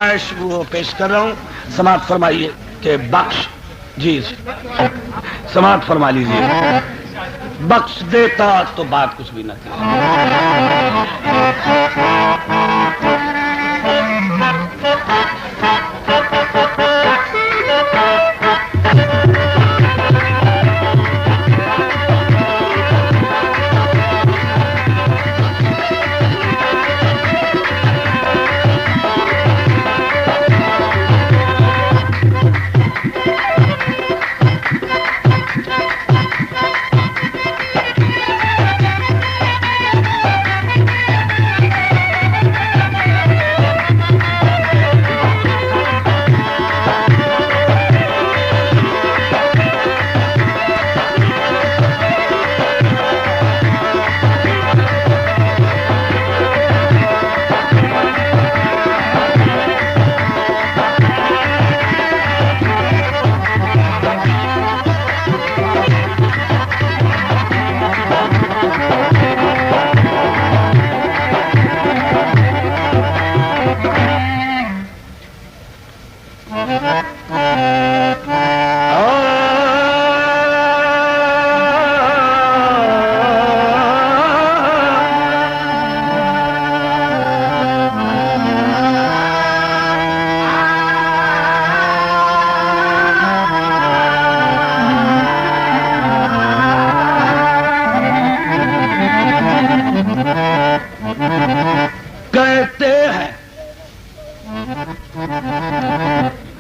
وہ پیش کر رہا ہوں، سماعت فرمائیے کہ بخش جی سماعت فرما لیجیے. بخش دیتا تو بات کچھ بھی نہ تھی.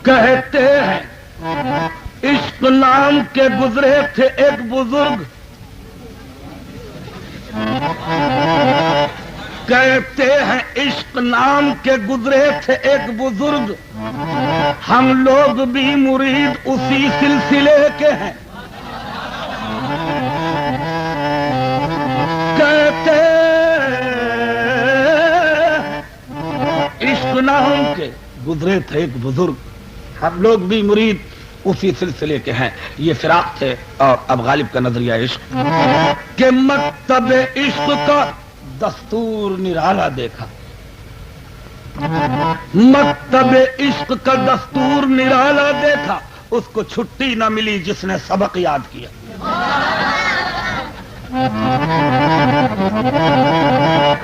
کہتے ہیں عشق نام کے گزرے تھے ایک بزرگ، کہتے ہیں عشق نام کے گزرے تھے ایک بزرگ، ہم لوگ بھی مرید اسی سلسلے کے ہیں. کہتے عشق نام کے گزرے تھے ایک بزرگ، ہم لوگ بھی مرید اسی سلسلے کے ہیں. یہ فراق تھے اور اب غالب کا نظریہ عشق کہ مکتب عشق کا دستور نرالا دیکھا، مکتب عشق کا دستور نرالا دیکھا، اس کو چھٹی نہ ملی جس نے سبق یاد کیا.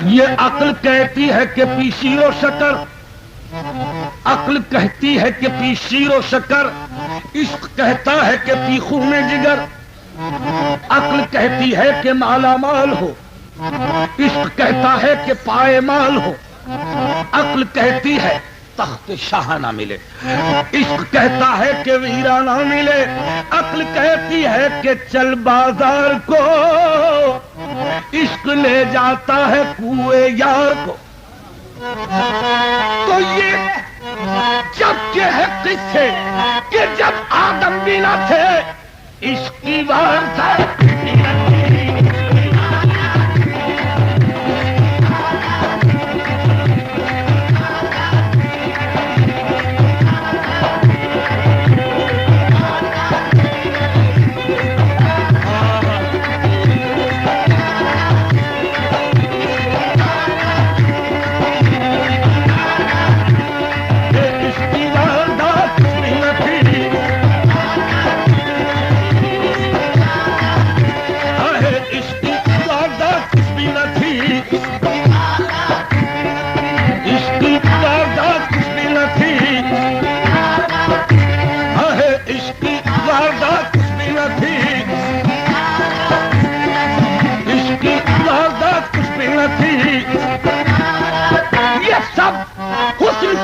یہ عقل کہتی ہے کہ پی شیر و شکر، عقل کہتی ہے کہ پی شیر و شکر، عشق کہتا ہے کہ پی خون جگر. عقل کہتی ہے کہ مالا مال ہو، عشق کہتا ہے کہ پائے مال ہو. عقل کہتی ہے تخت شاہ نہ ملے، عشق کہتا ہے کہ ویرانہ ملے. عقل کہتی ہے کہ چل بازار کو، عشق لے جاتا ہے کوئے یار کو. تو یہ جب کے ہے قصے کہ جب آدم بھی نہ تھے عشق کی واردات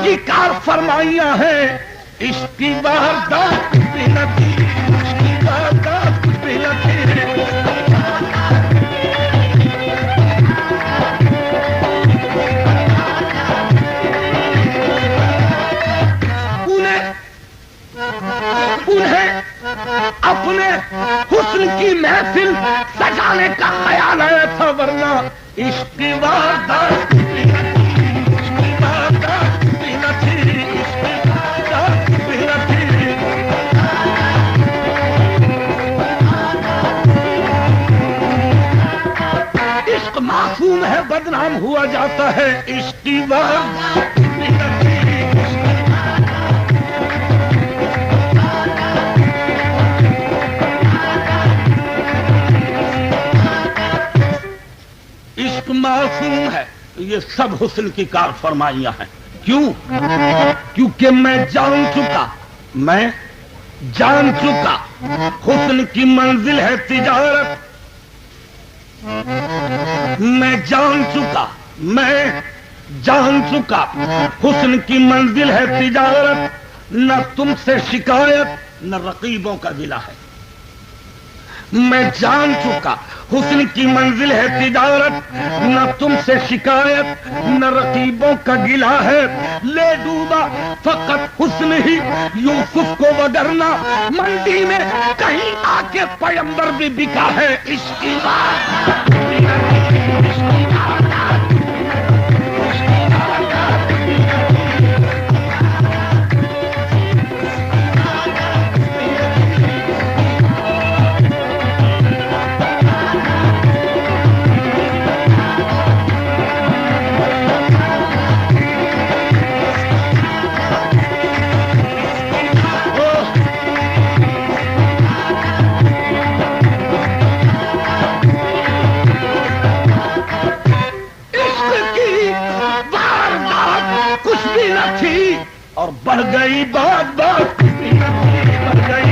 کی کار فرمائیاں ہیں. عشق کی واردات کچھ بھی نہ تھی، عشق کی واردات کچھ بھی نہ تھی. انہیں اپنے حسن کی محفل سجانے کا خیال آیا تھا، ورنہ عشق کی واردات کچھ بھی نہ تھی. معصوم ہے بدنام ہوا جاتا ہے. عشق کی واردات یہ سب حسن کی کار فرمائیاں ہیں. کیوں؟ کیونکہ میں جان چکا حسن کی منزل ہے تجارت. میں جان چکا حسن کی منزل ہے تجارت. نہ تم سے شکایت نہ رقیبوں کا گلہ ہے. میں جان چکا حسن کی منزل ہے تجارت. نہ تم سے شکایت نہ رقیبوں کا گلہ ہے. لے ڈوبا فقط حسن ہی یوسف کو وگرنا منڈی میں کہیں آ کے پیمبر بھی بکا ہے. عشق کی بات اور بڑھ گئی بات بڑھ گئی.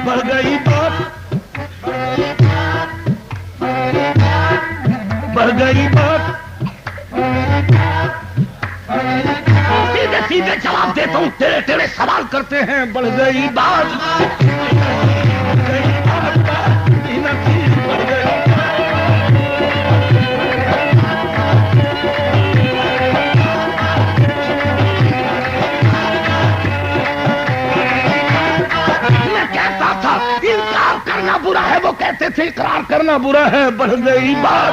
بڑھ گئی بات سیدھے جواب دیتا ہوں. تیرے سوال کرتے ہیں. بڑھ گئی بات برا ہے. وہ کہتے تھے اقرار کرنا برا ہے. بڑھ گئی بات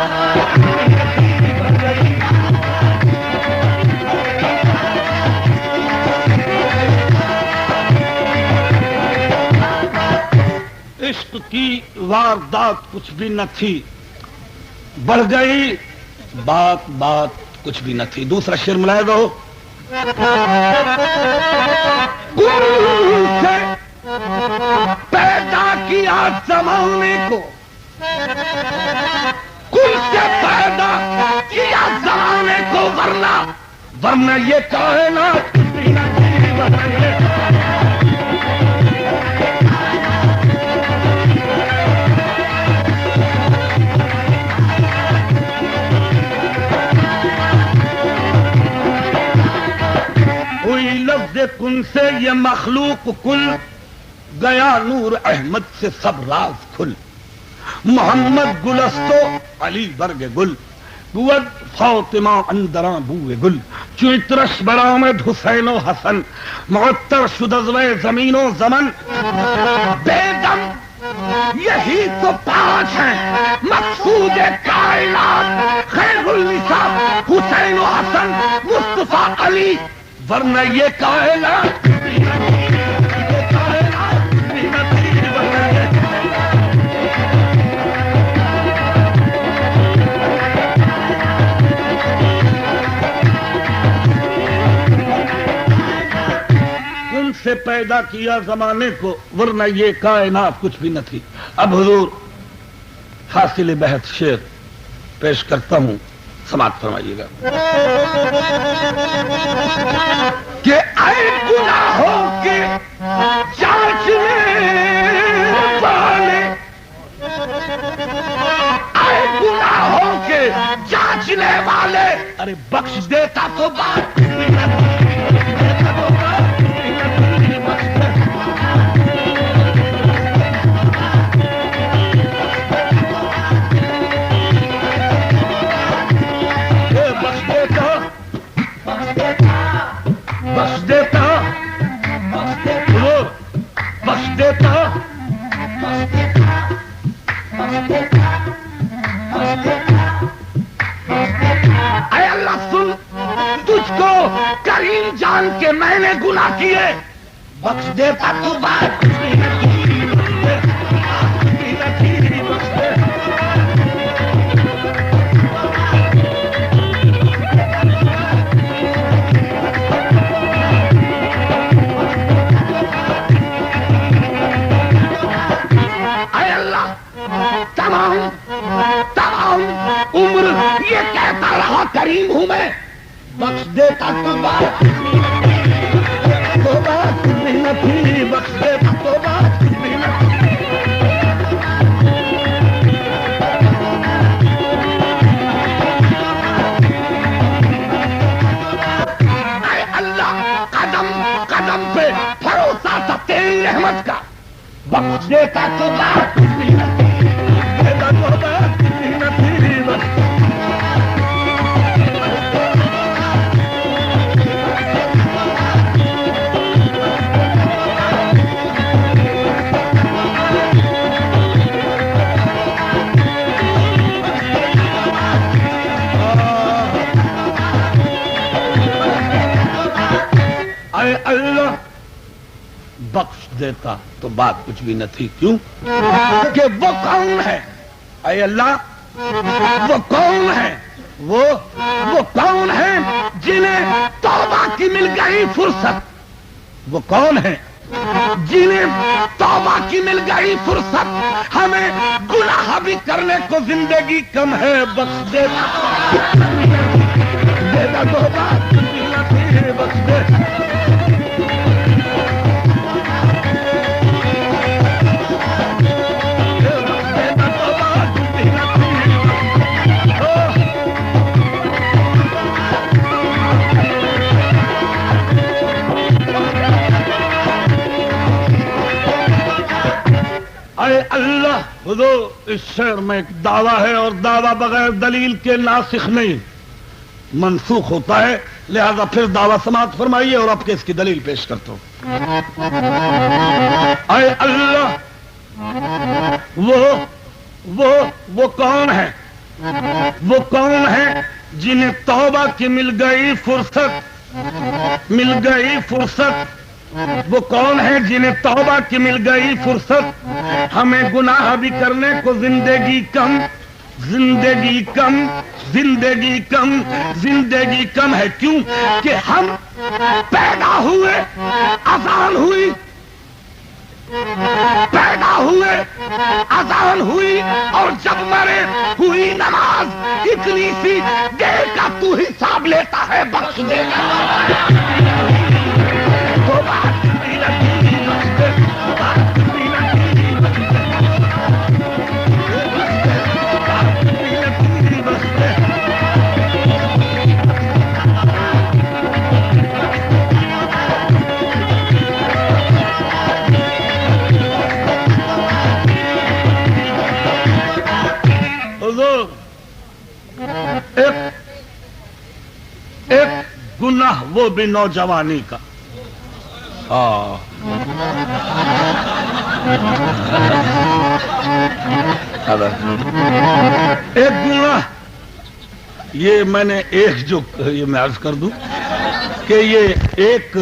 عشق کی واردات کچھ بھی نہ تھی. بڑھ گئی بات کچھ بھی نہ تھی. دوسرا شعر ملائے دو. پیدا کیا زمانے کو کل سے پیدا کیا زمانے کو ورنہ یہ کائنات ہوئی لفظ کن سے یہ مخلوق کل گیا نور احمد سے سب راز کھل. محمد گلستو علی برگ گل بود فاطمہ اندراں بوئے گل. چوترش برآمد حسین و حسن معطر شد از وی زمین و زمن. بے دم یہی تو پانچ ہیں مقصود کائنات. خیر النساء حسین و حسن مصطفیٰ علی ورنہ یہ کائنات سے پیدا کیا زمانے کو ورنہ یہ کائنات کچھ بھی نہ تھی. اب حضور حاصل بحث شعر پیش کرتا ہوں. سماعت فرمائیے گا. کہ اے گناہوں کے جانچنے والے اے گناہوں کے جانچنے والے ارے بخش دیتا تو بات اے اللہ سن تجھ کو کریم جان کے میں نے گناہ کیے بخش دیتا تو بات رہا کریم ہوں میں، بخش دیتا تو بات کچھ بھی نہ تھی، بخش دیتا تو بات کچھ بھی نہ تھی۔ اے اللہ قدم قدم پہ بھروسہ تھا تیری رحمت کا، بخش دیتا تو بات کچھ بھی نہ تھی، دیتا تو بات کچھ بھی نہ تھی، بخش اے اللہ بخش دیتا تو بات کچھ بھی نہ تھی۔ کیوں کہ وہ کون ہے؟ اے اللہ وہ کون ہے؟ وہ کون ہے جنہیں توبہ کی مل گئی فرصت؟ وہ کون ہے جنہیں توبہ کی مل گئی فرصت؟ ہمیں گناہ بھی کرنے کو زندگی کم ہے، بخش دیتا تو بات کچھ بھی نہ تھی، بخش دے۔ اے اللہ حضور اس شعر میں ایک دعویٰ ہے، اور دعویٰ بغیر دلیل کے ناسخ نہیں منسوخ ہوتا ہے، لہذا پھر دعویٰ سماعت فرمائیے اور اب کے اس کی دلیل پیش کرتا ہوں۔ اے اللہ وہ کون ہے؟ وہ کون ہے جنہیں توبہ کی مل گئی فرصت؟ مل گئی فرصت وہ کون ہے جنہیں توبہ کی مل گئی فرصت؟ ہمیں گناہ بھی کرنے کو زندگی کم، زندگی کم، زندگی کم، زندگی کم ہے۔ کیوں کہ ہم پیدا ہوئے اذان ہوئی، پیدا ہوئے اذان ہوئی، اور جب مرے ہوئی نماز۔ اتنی سی دیر کا تو حساب لیتا ہے، بخش دے گا۔ ایک گناہ وہ بھی نوجوانی کا، ایک گناہ یہ میں نے ایک جو یہ میں عرض کر دوں کہ یہ ایک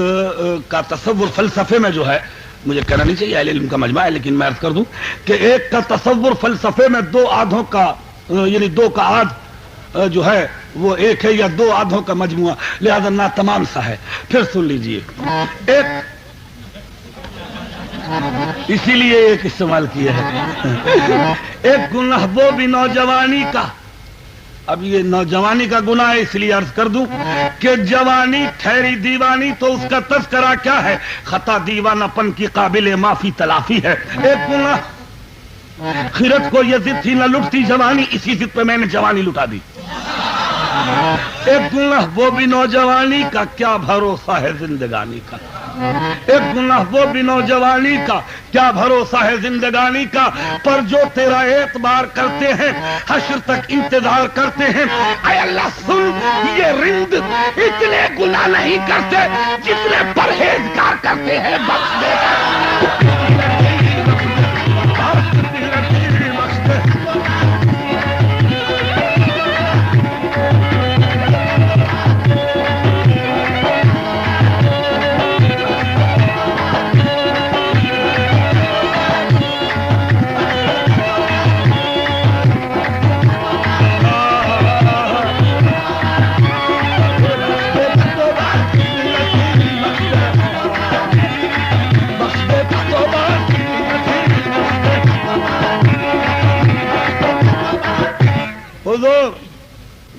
کا تصور فلسفے میں جو ہے، مجھے کہنا نہیں چاہیے اہل علم کا مجمع ہے، لیکن میں عرض کر دوں کہ ایک کا تصور فلسفے میں دو آدھوں کا، یعنی دو کا آدھ جو ہے وہ ایک ہے، یا دو آدھوں کا مجموعہ، لہذا نا تمام سا ہے۔ پھر سن لیجئے، ایک اسی لیے ایک استعمال کیا ہے، ایک گناہ وہ بھی نوجوانی کا۔ اب یہ نوجوانی کا گناہ اس لیے عرض کر دوں کہ جوانی ٹھہری دیوانی، تو اس کا تذکرہ کیا ہے؟ خطا دیوانہ پن کی قابل معافی تلافی ہے۔ ایک گناہ خیرت کو یہ ضد تھی نہ لٹتی جوانی، اسی ضد پہ میں نے جوانی لٹا دی۔ ایک گناہ وہ بھی نوجوانی کا، کیا بھروسہ ہے زندگانی کا؟ ایک گناہ وہ بھی نوجوانی کا، کیا بھروسہ ہے زندگانی کا؟ پر جو تیرا اعتبار کرتے ہیں، حشر تک انتظار کرتے ہیں۔ اے اللہ سن، یہ رند اتنے گناہ نہیں کرتے جتنے پرہیزگار کرتے ہیں، بخش دے۔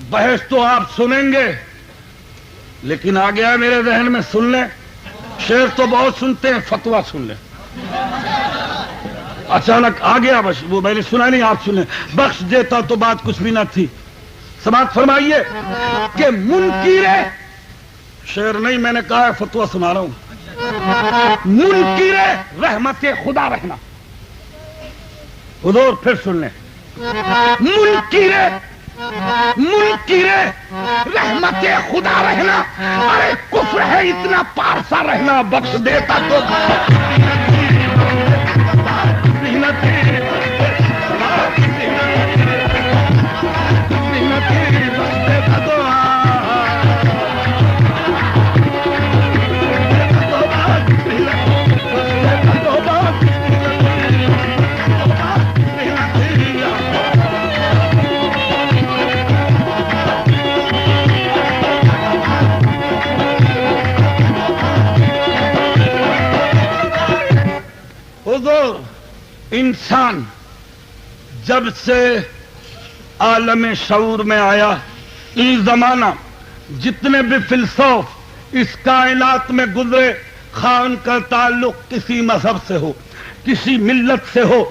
بحث تو آپ سنیں گے، لیکن آ گیا میرے ذہن میں، سن لیں، شعر تو بہت سنتے ہیں، فتویٰ سن لیں۔ اچانک آ گیا، بس وہ میں نے سنا نہیں، آپ سنیں۔ بخش دیتا تو بات کچھ بھی نہ تھی۔ سماعت فرمائیے کہ منکر شعر نہیں، میں نے کہا ہے فتویٰ سنا رہا ہوں۔ منکر رحمت خدا رہنا، حضور پھر سن لیں، منکر رحمت خدا رہنا، ارے کفر ہے اتنا پارسا رہنا، بخش دیتا تو انسان جب سے عالم شعور میں آیا، یہ زمانہ جتنے بھی فلسفے اس کائنات میں گزرے، خواہ ان کا تعلق کسی مذہب سے ہو، کسی ملت سے ہو،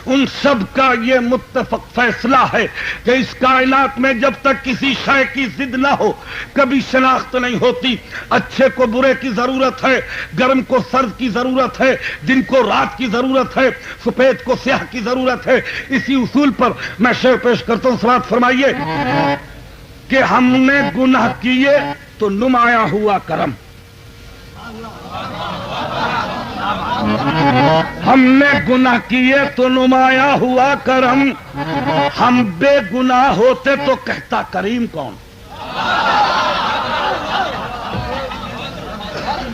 ان سب کا یہ متفق فیصلہ ہے کہ اس کائنات میں جب تک کسی شے کی ضد نہ ہو کبھی شناخت نہیں ہوتی۔ اچھے کو برے کی ضرورت ہے، گرم کو سرد کی ضرورت ہے، دن کو رات کی ضرورت ہے، سفید کو سیاہ کی ضرورت ہے۔ اسی اصول پر میں شعر پیش کرتا ہوں، سماعت فرمائیے کہ ہم نے گناہ کیے تو نمایاں ہوا کرم، ہم نے گناہ کیے تو نمایاں ہوا کرم، ہم بے گناہ ہوتے تو کہتا کریم کون۔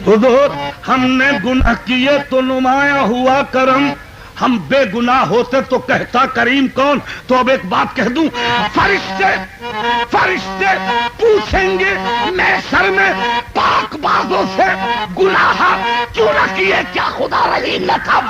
حضور ہم نے گناہ کیے تو نمایاں ہوا کرم، ہم بے گناہ ہوتے تو کہتا کریم کون۔ تو اب ایک بات کہہ دوں، فرشتے پوچھیں گے محشر میں پاک بازوں سے، گناہ کیوں نہ کیے، کیا خدا رحیم نہ تھا؟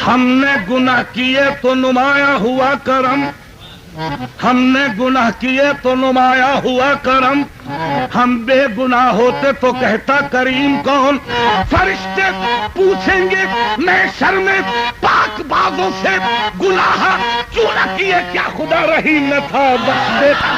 ہم نے گناہ کیے تو نمایاں ہوا کرم، ہم نے گناہ کیے تو نمایاں ہوا کرم، ہم بے گناہ ہوتے تو کہتا کریم کون۔ فرشتے پوچھیں گے محشر میں پاک بازوں سے، گناہ کیوں نہ کیے، کیا خدا رحیم نہ تھا؟ بخش دیتا۔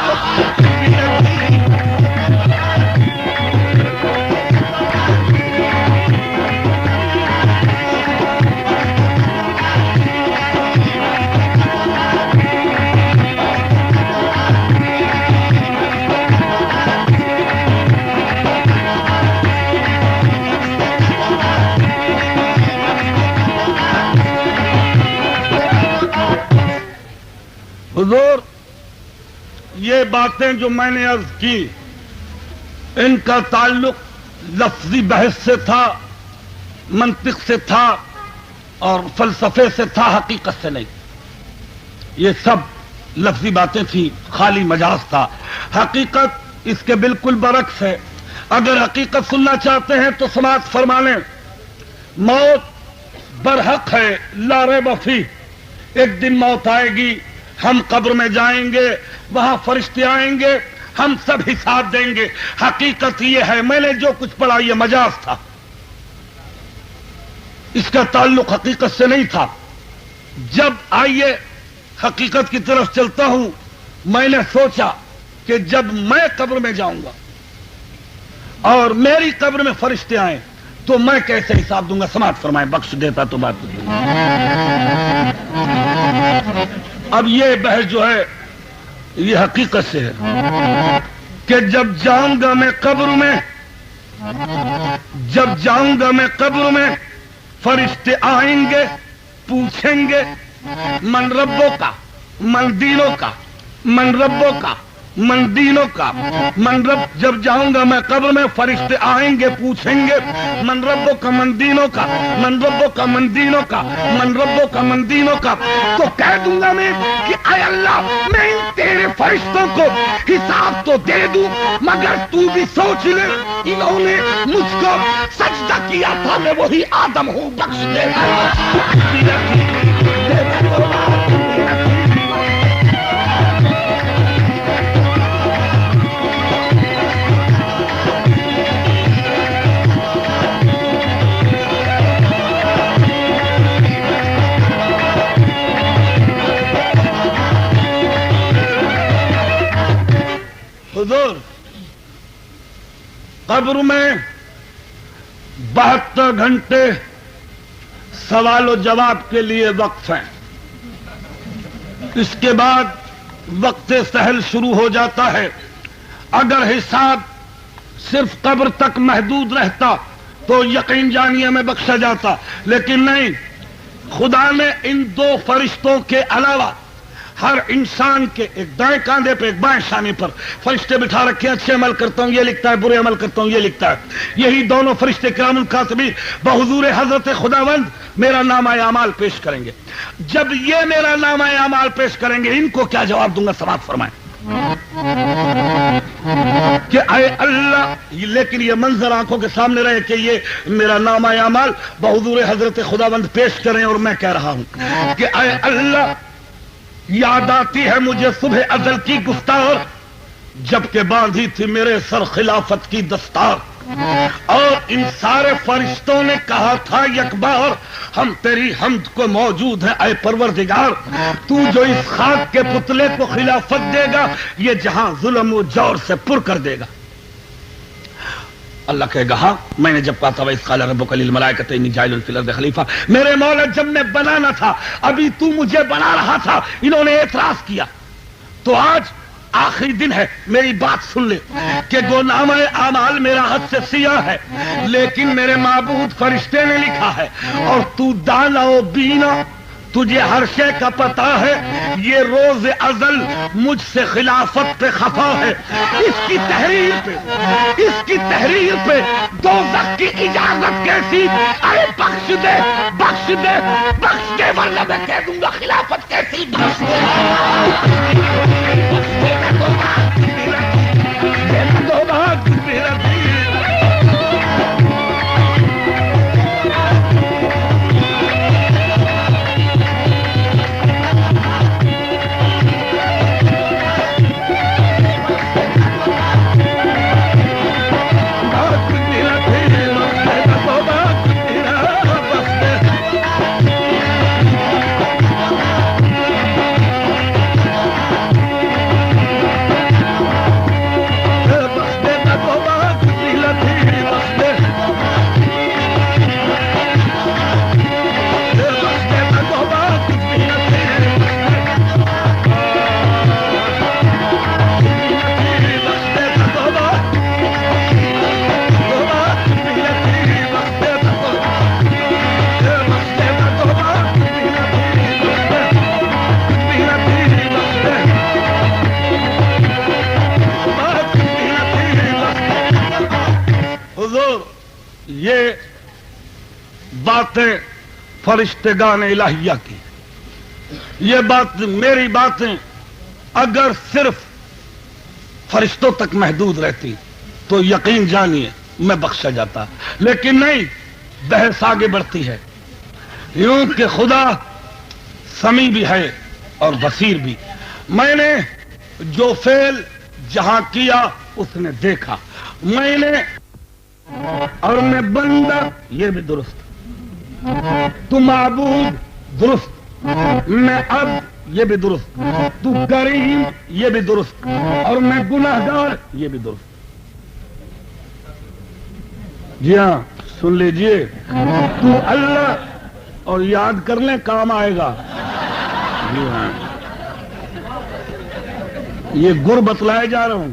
حضور یہ باتیں جو میں نے عرض کی، ان کا تعلق لفظی بحث سے تھا، منطق سے تھا اور فلسفے سے تھا، حقیقت سے نہیں۔ یہ سب لفظی باتیں تھی، خالی مجاز تھا۔ حقیقت اس کے بالکل برعکس ہے۔ اگر حقیقت سننا چاہتے ہیں تو سماعت فرما لیں، موت برحق ہے، لا ریب فیہ، ایک دن موت آئے گی، ہم قبر میں جائیں گے، وہاں فرشتے آئیں گے، ہم سب حساب دیں گے۔ حقیقت یہ ہے، میں نے جو کچھ پڑھا یہ مجاز تھا، اس کا تعلق حقیقت سے نہیں تھا۔ جب آئیے حقیقت کی طرف چلتا ہوں، میں نے سوچا کہ جب میں قبر میں جاؤں گا اور میری قبر میں فرشتے آئیں تو میں کیسے حساب دوں گا؟ سماعت فرمائیں، بخش دیتا تو بات دوں۔ اب یہ بحث جو ہے یہ حقیقت سے ہے کہ جب جاؤں گا میں قبر میں جب جاؤں گا میں قبر میں فرشتے آئیں گے پوچھیں گے من ربوں کا من دینوں کا من ربوں کا من دینوں کا من رب جب جاؤں گا میں قبر میں فرشتے آئیں گے پوچھیں گے من ربوں کا من دینوں کا من ربوں کا من دینوں کا من ربوں کا من دینوں کا تو کہہ دوں گا میں کہ اے اللہ میں ان تیرے فرشتوں کو حساب تو دے دوں مگر تو بھی سوچ لے انہوں نے مجھ کو سجدہ کیا تھا میں وہی آدم ہوں بخش دے حضور قبر میں 72 گھنٹے سوال و جواب کے لیے وقف ہیں. اس کے بعد وقت سحر شروع ہو جاتا ہے. اگر حساب صرف قبر تک محدود رہتا تو یقین جانیے میں بخشا جاتا، لیکن نہیں. خدا نے ان 2 فرشتوں کے علاوہ ہر انسان کے ایک دائیں کاندھے پہ ایک بائیں شانے پر فرشتے بٹھا رکھے ہیں. اچھے عمل کرتا ہوں یہ لکھتا ہے، برے عمل کرتا ہوں یہ لکھتا ہے. یہی دونوں فرشتے کرام الکاتبین بحضور حضرت خداوند میرا نامہ اعمال پیش کریں گے. جب یہ میرا نامہ اعمال پیش کریں گے ان کو کیا جواب دوں گا؟ سماعت فرمائیں کہ اے اللہ، لیکن یہ منظر آنکھوں کے سامنے رہے کہ یہ میرا نامہ اعمال بحضور حضرت خداوند پیش کریں اور میں کہہ رہا ہوں کہ اے اللہ، یاد آتی ہے مجھے صبح ازل کی گفتار جبکہ باندھی تھی میرے سر خلافت کی دستار، اور ان سارے فرشتوں نے کہا تھا یک بار ہم تیری حمد کو موجود ہیں اے پروردگار. تو جو اس خاک کے پتلے کو خلافت دے گا یہ جہاں ظلم و جور سے پر کر دے گا. اللہ کہے گا ہاں میں نے جب کہا تھا وَإِذْ قَالَ رَبُّكَ لِلْمَلَائِكَةِ إِنِّي جَاعِلٌ فِي الْأَرْضِ خَلِيفَةً، میرے مولا جب میں بنانا تھا ابھی تو مجھے بنا رہا تھا، انہوں نے اعتراض کیا. تو آج آخری دن ہے، میری بات سن لے کہ گو نامہ اعمال میرا حد سے سیاہ ہے لیکن میرے معبود فرشتے نے لکھا ہے، اور تو دانا و بینا تجھے ہر شے کا پتا ہے. یہ روز ازل مجھ سے خلافت پہ خفا ہے. اس کی تحریر پہ دوزخ کی اجازت کیسی؟ ارے بخش دے بخش دے بخش دے ورنہ میں کہہ دوں گا خلافت کیسی. بخش دے یہ باتیں فرشتگان الہیہ کی، یہ بات میری باتیں اگر صرف فرشتوں تک محدود رہتی تو یقین جانیے میں بخشا جاتا، لیکن نہیں. بحث آگے بڑھتی ہے یوں کہ خدا سمیع بھی ہے اور بصیر بھی. میں نے جو فعل جہاں کیا اس نے دیکھا، میں نے اور میں بندہ یہ بھی درست، تو معبود درست، میں عبد یہ بھی درست، تو کریم یہ بھی درست، اور میں گناہگار یہ بھی درست. جی ہاں سن لیجئے، تو اللہ اور یاد کر لیں کام آئے گا. جی ہاں یہ گر بتلائے جا رہا ہوں.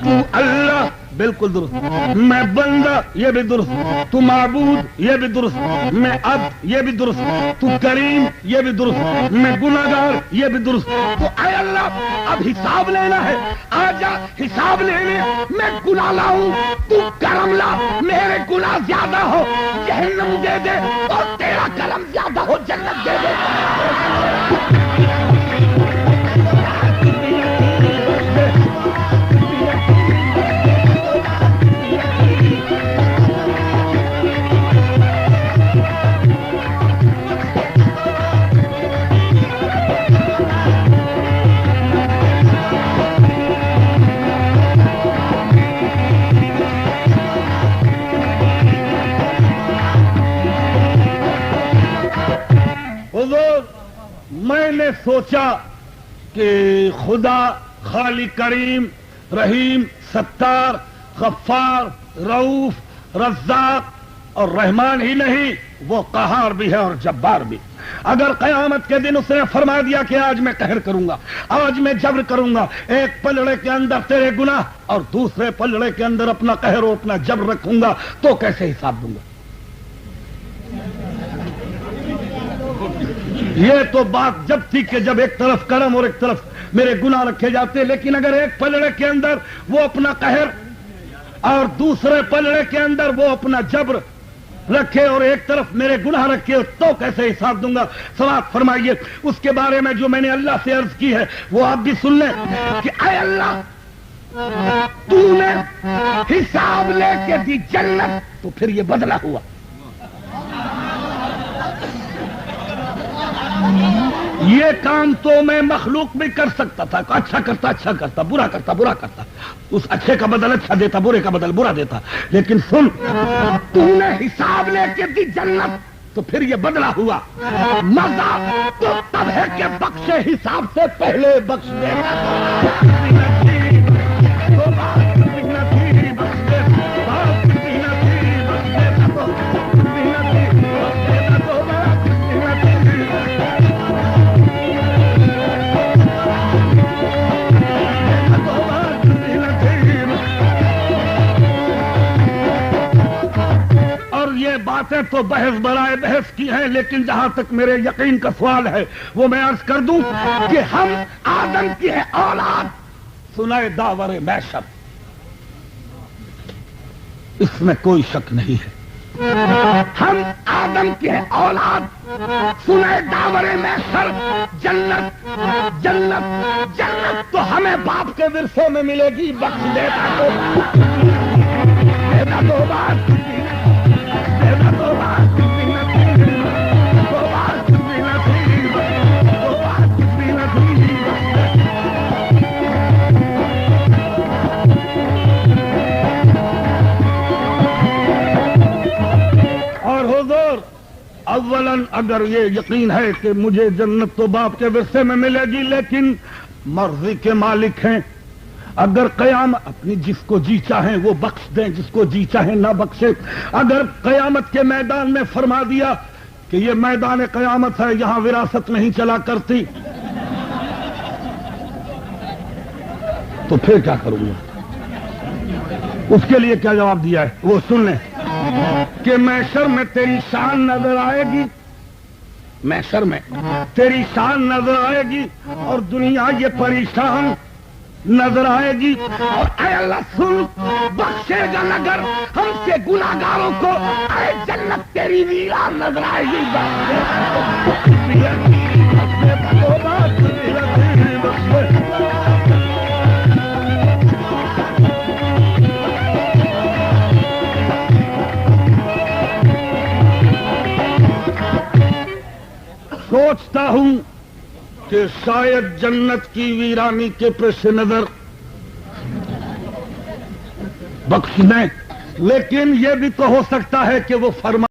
تو اللہ بالکل درست. میں بندہ یہ بھی درست. تو معبود یہ بھی درست. میں عبد یہ بھی درست. تو کریم یہ بھی درست. میں گناہگار یہ بھی درست. تو اے اللہ اب حساب لینا ہے, آجا حساب لینے. میں گناہ لاؤں تو کرم لا. میرے گناہ زیادہ ہو جہنم دے دے, اور تیرا کرم زیادہ ہو جنت دے دے. میں نے سوچا کہ خدا خالق کریم رحیم ستار غفار رؤوف رزاق اور رحمان ہی نہیں, وہ قہار بھی ہے اور جبار بھی. اگر قیامت کے دن اس نے فرما دیا کہ آج میں قہر کروں گا, آج میں جبر کروں گا, ایک پلڑے کے اندر تیرے گناہ اور دوسرے پلڑے کے اندر اپنا قہر اور اپنا جبر رکھوں گا, تو کیسے حساب دوں گا؟ یہ تو بات جب تھی کہ جب ایک طرف کرم اور ایک طرف میرے گناہ رکھے جاتے, لیکن اگر ایک پلڑے کے اندر وہ اپنا قہر اور دوسرے پلڑے کے اندر وہ اپنا جبر رکھے اور ایک طرف میرے گناہ رکھے, تو کیسے حساب دوں گا؟ سوات فرمائیے. اس کے بارے میں جو میں نے اللہ سے عرض کی ہے وہ آپ بھی سن لیں کہ اے اللہ تو نے حساب لے کے دی جنت, تو پھر یہ بدلہ ہوا. یہ کام تو میں مخلوق بھی کر سکتا تھا, اچھا کرتا, برا کرتا, اس اچھے کا بدل اچھا دیتا, برے کا بدل برا دیتا. لیکن سن, تو نے حساب لے کے دی جنت, تو پھر یہ بدلہ ہوا. مزہ تو تب ہے کہ بخشے حساب سے پہلے بخش دے. باتیں تو بحث برائے بحث کی ہیں, لیکن جہاں تک میرے یقین کا سوال ہے وہ میں عرض کر دوں کہ ہم آدم کی ہے اولاد. سنائے داور محشر, اس میں کوئی شک نہیں ہے. ہم آدم کی ہے اولاد, سنائے داور محشر. جنت جنت جنت تو ہمیں باپ کے ورثے میں ملے گی. بخش دیتا دو بات اولاً اگر یہ یقین ہے کہ مجھے جنت تو باپ کے ورثے میں ملے گی, لیکن مرضی کے مالک ہیں. اگر قیامت اپنی جس کو جی چاہیں وہ بخش دیں, جس کو جی چاہیں نہ بخشے. اگر قیامت کے میدان میں فرما دیا کہ یہ میدان قیامت ہے, یہاں وراثت نہیں چلا کرتی, تو پھر کیا کروں گا؟ اس کے لیے کیا جواب دیا ہے وہ سن لیں کہ محشر میں تیری شان نظر آئے گی, محشر میں تیری شان نظر آئے گی, اور دنیا یہ پریشان نظر آئے گی. اور اے اللہ سن, بخشے گا نگر ہم سے گناہگاروں کو, اے جنت تیری ویران نظر آئے گی. سوچتا ہوں کہ شاید جنت کی ویرانی کے پیش نظر بخش دیں, لیکن یہ بھی تو ہو سکتا ہے کہ وہ فرما